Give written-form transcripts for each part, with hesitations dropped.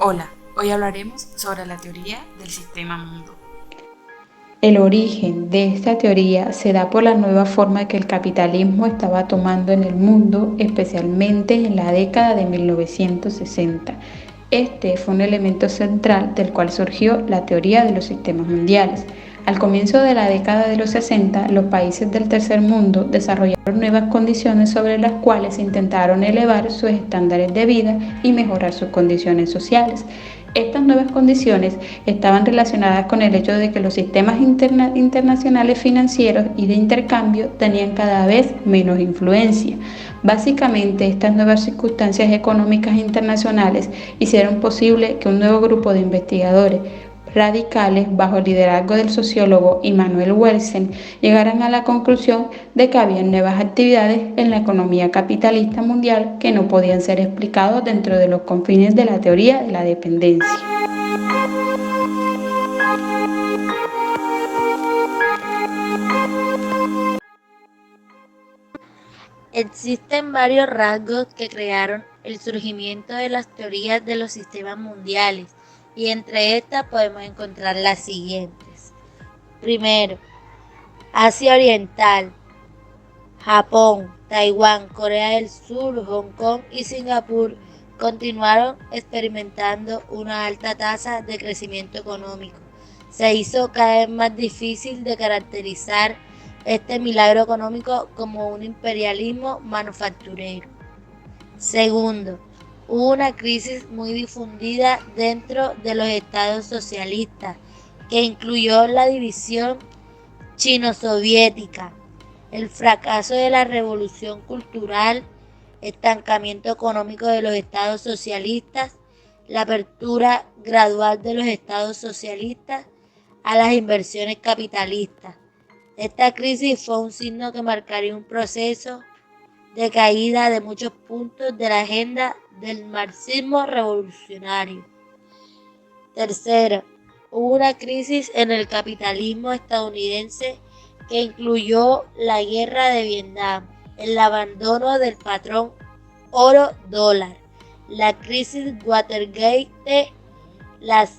Hola, hoy hablaremos sobre la teoría del sistema mundo. El origen de esta teoría se da por la nueva forma que el capitalismo estaba tomando en el mundo, especialmente en la década de 1960. Este fue un elemento central del cual surgió la teoría de los sistemas mundiales. Al comienzo de la década de los 60, los países del tercer mundo desarrollaron nuevas condiciones sobre las cuales intentaron elevar sus estándares de vida y mejorar sus condiciones sociales. Estas nuevas condiciones estaban relacionadas con el hecho de que los sistemas internacionales financieros y de intercambio tenían cada vez menos influencia. Básicamente, estas nuevas circunstancias económicas internacionales hicieron posible que un nuevo grupo de investigadores radicales, bajo el liderazgo del sociólogo Immanuel Welsen, llegaran a la conclusión de que había nuevas actividades en la economía capitalista mundial que no podían ser explicados dentro de los confines de la teoría de la dependencia. Existen varios rasgos que crearon el surgimiento de las teorías de los sistemas mundiales y entre estas podemos encontrar las siguientes. Primero, Asia Oriental, Japón, Taiwán, Corea del Sur, Hong Kong y Singapur continuaron experimentando una alta tasa de crecimiento económico. Se hizo cada vez más difícil de caracterizar este milagro económico como un imperialismo manufacturero. Segundo, hubo una crisis muy difundida dentro de los estados socialistas que incluyó la división chino-soviética, el fracaso de la revolución cultural, estancamiento económico de los estados socialistas, la apertura gradual de los estados socialistas a las inversiones capitalistas. Esta crisis fue un signo que marcaría un proceso de caída de muchos puntos de la agenda del marxismo revolucionario. Tercero, hubo una crisis en el capitalismo estadounidense que incluyó la guerra de Vietnam, el abandono del patrón oro-dólar, la crisis Watergate, las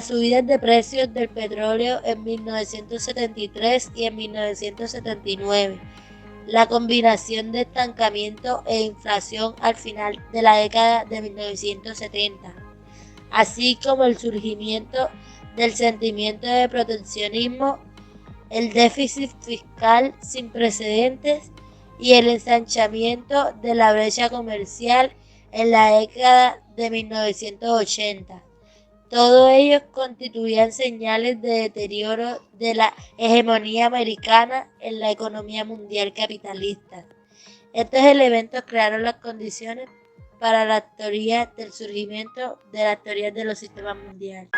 subidas de precios del petróleo en 1973 y en 1979, la combinación de estancamiento e inflación al final de la década de 1970, así como el surgimiento del sentimiento de proteccionismo, el déficit fiscal sin precedentes y el ensanchamiento de la brecha comercial en la década de 1980. Todo ello constituían señales de deterioro de la hegemonía americana en la economía mundial capitalista. Estos elementos crearon las condiciones para la teoría del surgimiento de las teorías de los sistemas mundiales.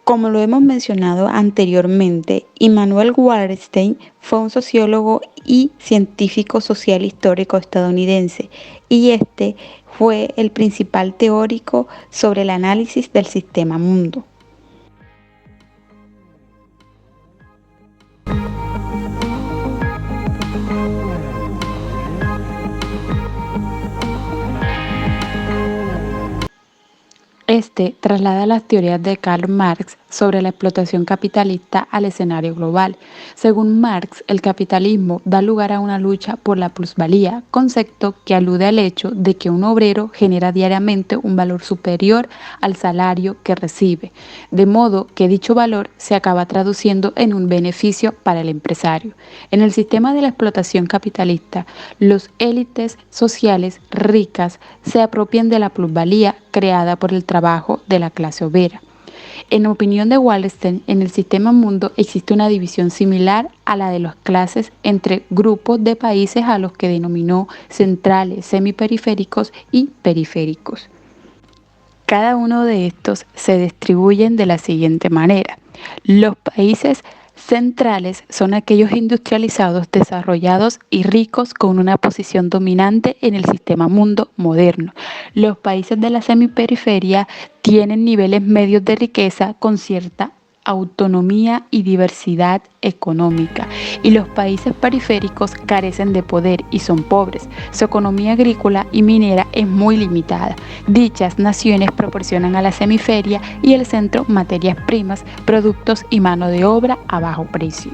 Como lo hemos mencionado anteriormente, Immanuel Wallerstein fue un sociólogo y científico social histórico estadounidense, y este fue el principal teórico sobre el análisis del sistema mundo. Este traslada las teorías de Karl Marx sobre la explotación capitalista al escenario global. Según Marx, el capitalismo da lugar a una lucha por la plusvalía, concepto que alude al hecho de que un obrero genera diariamente un valor superior al salario que recibe, de modo que dicho valor se acaba traduciendo en un beneficio para el empresario. En el sistema de la explotación capitalista, los élites sociales ricas se apropian de la plusvalía creada por el trabajo de la clase obrera. En opinión de Wallerstein, en el sistema mundo existe una división similar a la de las clases entre grupos de países a los que denominó centrales, semiperiféricos y periféricos. Cada uno de estos se distribuyen de la siguiente manera. Los países Centrales son aquellos industrializados, desarrollados y ricos con una posición dominante en el sistema mundo moderno. Los países de la semiperiferia tienen niveles medios de riqueza con cierta autonomía y diversidad económica, y los países periféricos carecen de poder y son pobres. Su economía agrícola y minera es muy limitada. Dichas naciones proporcionan a la semiferia y el centro materias primas, productos y mano de obra a bajo precio.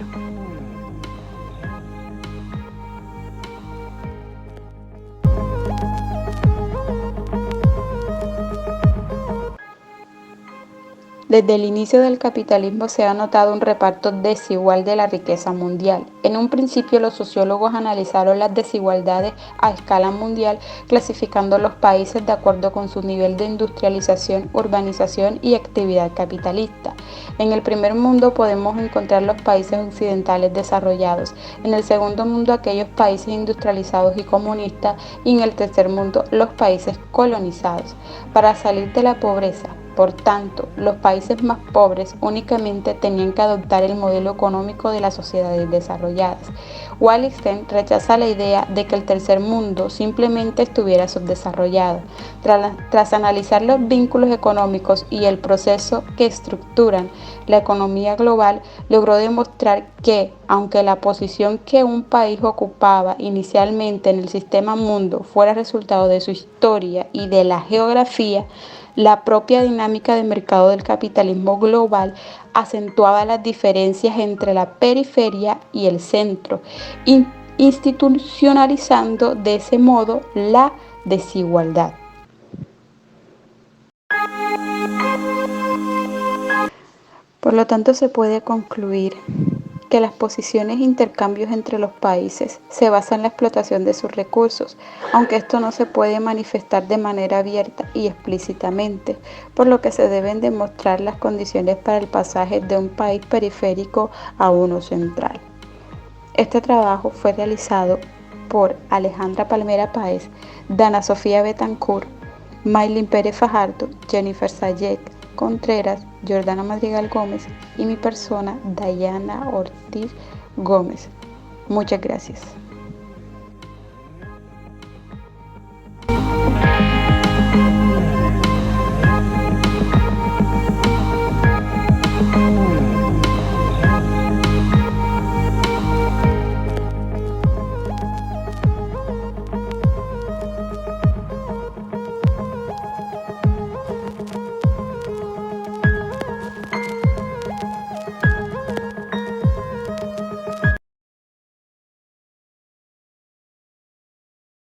Desde el inicio del capitalismo se ha notado un reparto desigual de la riqueza mundial. En un principio, los sociólogos analizaron las desigualdades a escala mundial, clasificando los países de acuerdo con su nivel de industrialización, urbanización y actividad capitalista. En el primer mundo podemos encontrar los países occidentales desarrollados, en el segundo mundo aquellos países industrializados y comunistas, y en el tercer mundo los países colonizados. Para salir de la pobreza, por tanto, los países más pobres únicamente tenían que adoptar el modelo económico de las sociedades desarrolladas. Wallerstein rechaza la idea de que el tercer mundo simplemente estuviera subdesarrollado. Tras analizar los vínculos económicos y el proceso que estructuran la economía global, logró demostrar que, aunque la posición que un país ocupaba inicialmente en el sistema mundo fuera resultado de su historia y de la geografía, la propia dinámica de mercado del capitalismo global acentuaba las diferencias entre la periferia y el centro, institucionalizando de ese modo la desigualdad. Por lo tanto, se puede concluir que las posiciones e intercambios entre los países se basan en la explotación de sus recursos, aunque esto no se puede manifestar de manera abierta y explícitamente, por lo que se deben demostrar las condiciones para el pasaje de un país periférico a uno central. Este trabajo fue realizado por Alejandra Palmera Páez, Dana Sofía Betancourt, Maylin Pérez Fajardo, Jennifer Sayek Contreras, Jordana Madrigal Gómez y mi persona, Dayana Ortiz Gómez. Muchas gracias.